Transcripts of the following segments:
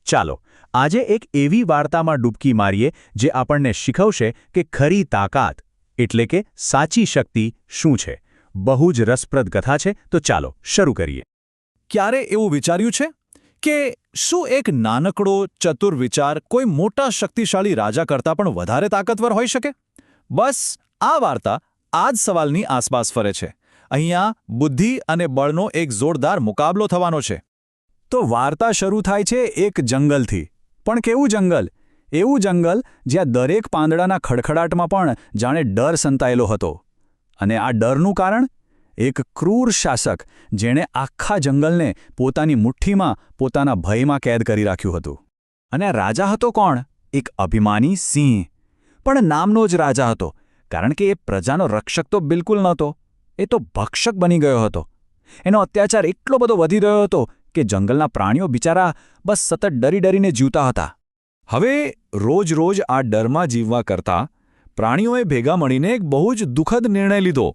ચાલો આજે એક એવી વાર્તામાં ડૂબકી મારીએ જે આપણને શીખવશે કે ખરી તાકાત એટલે કે સાચી શક્તિ શું છે. બહુ જ રસપ્રદ કથા છે, તો ચાલો શરૂ કરીએ. ક્યારે એવું વિચાર્યું છે કે શું એક નાનકડો ચતુર વિચાર કોઈ મોટા શક્તિશાળી રાજા કરતાં પણ વધારે તાકાતવર હોઈ શકે? બસ આ વાર્તા આ જ સવાલની આસપાસ ફરે છે. અહીંયા બુદ્ધિ અને બળનો એક જોરદાર મુકાબલો થવાનો છે. તો વાર્તા શરૂ થાય છે એક જંગલથી. પણ કેવું જંગલ? એવું જંગલ જ્યાં દરેક પાંદડાના ખડખડાટમાં પણ જાણે ડર સંતાયેલો હતો. અને આ ડરનું કારણ? એક ક્રૂર શાસક જેણે આખા જંગલને પોતાની મુઠ્ઠીમાં પોતાના ભયમાં કેદ કરી રાખ્યું હતું. અને આ રાજા હતો કોણ? એક અભિમાની સિંહ. પણ નામનો જ રાજા હતો, કારણ કે એ પ્રજાનો રક્ષક તો બિલકુલ નહોતો. એ તો ભક્ષક બની ગયો હતો. એનો અત્યાચાર એટલો બધો વધી રહ્યો હતો કે જંગલના પ્રાણીઓ બિચારા બસ સતત ડરી ડરીને જીવતા હતા. હવે રોજ આ ડરમાં જીવવા કરતાં પ્રાણીઓએ ભેગા મળીને એક બહુ જ દુઃખદ નિર્ણય લીધો.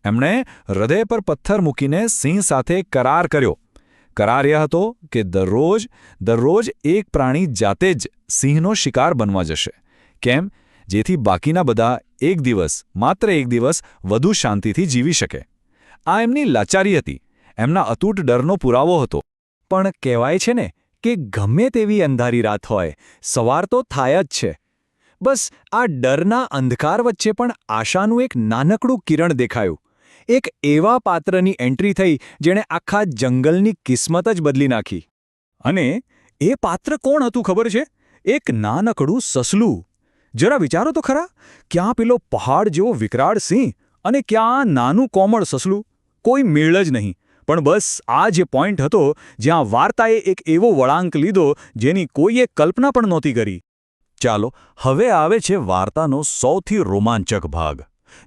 એમણે હૃદય પર પથ્થર મૂકીને સિંહ સાથે કરાર કર્યો. કરાર એ હતો કે દરરોજ એક પ્રાણી જાતે જ સિંહનો શિકાર બનવા જશે. કેમ? જેથી બાકીના બધા માત્ર એક દિવસ વધુ શાંતિથી જીવી શકે. આ એમની લાચારી હતી, એમના અતૂટ ડરનો પુરાવો હતો. પણ કહેવાય છે ને કે ગમે તેવી અંધારી રાત હોય, સવાર તો થાય જ છે. બસ આ ડરના અંધકાર વચ્ચે પણ આશાનું એક નાનકડું કિરણ દેખાયું. એક એવા પાત્રની એન્ટ્રી થઈ જેણે આખા જંગલની કિસ્મત જ બદલી નાખી. અને એ પાત્ર કોણ હતું ખબર છે? એક નાનકડું સસલું. જરા વિચારો તો ખરા, ક્યાં પેલો પહાડ જેવો વિકરાળ સિંહ અને ક્યાં નાનું કોમળ સસલું. કોઈ મેળ જ નહીં. પણ બસ આ જે પોઈન્ટ હતો જ્યાં વાર્તાએ એક એવો વળાંક લીધો જેની કોઈએ કલ્પના પણ નહોતી કરી. ચાલો હવે આવે છે વાર્તાનો સૌથી રોમાંચક ભાગ,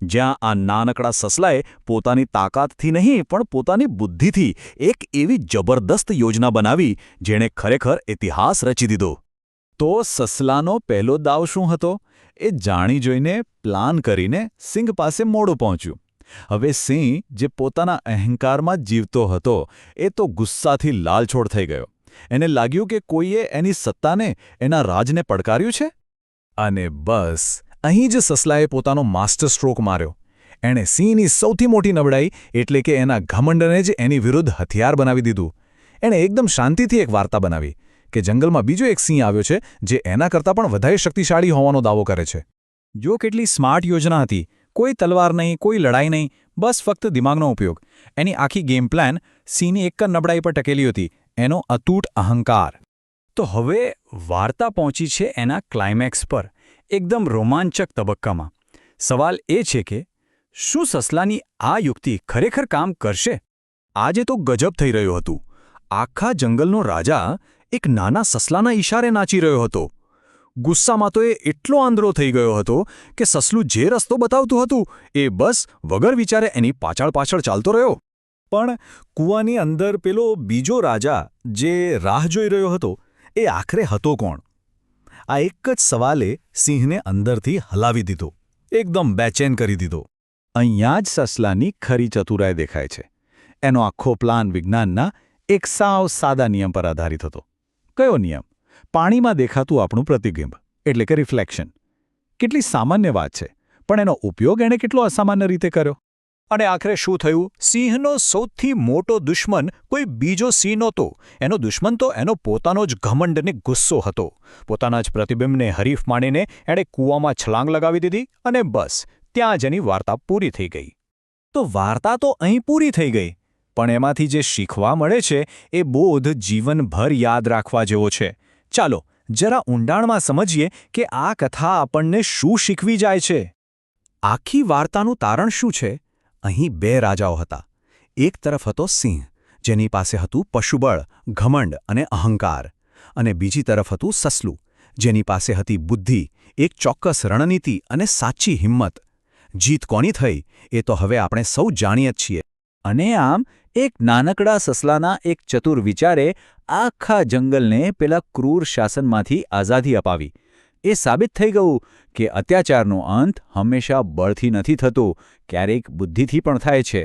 જ્યાં આ નાનકડા સસલાએ પોતાની તાકાતથી નહીં પણ પોતાની બુદ્ધિથી એક એવી જબરદસ્ત યોજના બનાવી જેણે ખરેખર ઇતિહાસ રચી દીધો. તો સસલાનો પહેલો દાવ શું હતો? એ જાણી જોઈને પ્લાન કરીને સિંહ પાસે મોડું પહોંચ્યું. હવે સિંહ જે પોતાના અહંકારમાં જ જીવતો હતો એ તો ગુસ્સાથી લાલછોડ થઈ ગયો. એને લાગ્યું કે કોઈએ એની સત્તાને, એના રાજને પડકાર્યું છે. અને બસ અહીં જ સસલાએ પોતાનો માસ્ટર સ્ટ્રોક માર્યો. એણે સિંહની સૌથી મોટી નબળાઈ એટલે કે એના ઘમંડને જ એની વિરુદ્ધ હથિયાર બનાવી દીધું. એણે એકદમ શાંતિથી એક વાર્તા બનાવી કે જંગલમાં બીજો એક સિંહ આવ્યો છે જે એના કરતાં પણ વધારે શક્તિશાળી હોવાનો દાવો કરે છે. જો કેટલી સ્માર્ટ યોજના હતી! કોઈ તલવાર નહીં, કોઈ લડાઈ નહીં, બસ ફક્ત દિમાગનો ઉપયોગ. એની આખી ગેમ પ્લાન સિંહની એક જ નબળાઈ પર ટકેલી હતી, એનો અતૂટ અહંકાર. તો હવે વાર્તા પહોંચી છે એના ક્લાઇમેક્સ પર, એકદમ રોમાંચક તબક્કામાં. સવાલ એ છે કે શું સસલાની આ યુક્તિ ખરેખર કામ કરશે? આજે તો ગજબ થઈ રહ્યું હતું. આખા જંગલનો રાજા એક નાના સસલાના ઈશારે નાચી રહ્યો હતો. ગુસ્સામાં તો એ એટલો આંધળો થઈ ગયો હતો કે સસલું જે રસ્તો બતાવતું હતું એ બસ વગર વિચારે એની પાછળ ચાલતો રહ્યો. પણ કૂવાની અંદર પેલો બીજો રાજા જે રાહ જોઈ રહ્યો હતો એ આખરે હતો કોણ? આ એક જ સવાલે સિંહને અંદરથી હલાવી દીધો, એકદમ બેચેન કરી દીધો. અહીંયા જ સસલાની ખરી ચતુરાઈ દેખાય છે. એનો આખો પ્લાન વિજ્ઞાનના એક સાવ સાદા નિયમ પર આધારિત હતો. કયો નિયમ? પાણીમાં દેખાતું આપણું પ્રતિબિંબ એટલે કે રિફ્લેક્શન. કેટલી સામાન્ય વાત છે, પણ એનો ઉપયોગ એણે કેટલો અસામાન્ય રીતે કર્યો. અને આખરે શું થયું? સિંહનો સૌથી મોટો દુશ્મન કોઈ બીજો સિંહ નહોતો. એનો દુશ્મન તો એનો પોતાનો જ ઘમંડ અને ગુસ્સો હતો. પોતાના જ પ્રતિબિંબને હરીફ માનીને એણે કૂવામાં છલાંગ લગાવી દીધી અને બસ ત્યાં જ એની વાર્તા પૂરી થઈ ગઈ. તો વાર્તા તો અહીં પૂરી થઈ ગઈ, પણ એમાંથી જે શીખવા મળે છે એ બોધ જીવનભર યાદ રાખવા જેવો છે. ચાલો જરા ઊંડાણમાં સમજીએ કે આ કથા આપણને શું શીખવી જાય છે. આખી વાર્તાનું તારણ શું છે? અહીં બે રાજાઓ હતા. એક તરફ હતો સિંહ, જેની પાસે હતું પશુબળ, ઘમંડ અને અહંકાર. અને બીજી તરફ હતું સસલું, જેની પાસે હતી બુદ્ધિ, એક ચોક્કસ રણનીતિ અને સાચી હિંમત. જીત કોની થઈ એ તો હવે આપણે સૌ જાણીએ જ છીએ. અને આમ એક નાનકડા સસલાના એક ચતુર વિચારે આખા જંગલને પેલા ક્રૂર શાસનમાંથી આઝાદી અપાવી. એ સાબિત થઈ ગયું કે અત્યાચારનો અંત હંમેશા બળથી નથી થતો, ક્યારેક બુદ્ધિથી પણ થાય છે.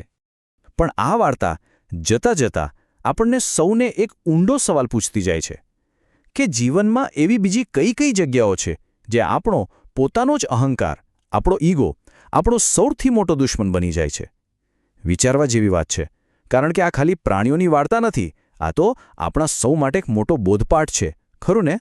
પણ આ વાર્તા જતાં જતાં આપણને સૌને એક ઊંડો સવાલ પૂછતી જાય છે કે જીવનમાં એવી બીજી કઈ કઈ જગ્યાઓ છે જે આપણો પોતાનો જ અહંકાર, આપણો ઈગો, આપણો સૌથી મોટો દુશ્મન બની જાય છે. વિચારવા જેવી વાત છે, કારણ કે આ ખાલી પ્રાણીઓની વાર્તા નથી, આ તો આપણા સૌ માટે એક મોટો બોધપાઠ છે, ખરું ને?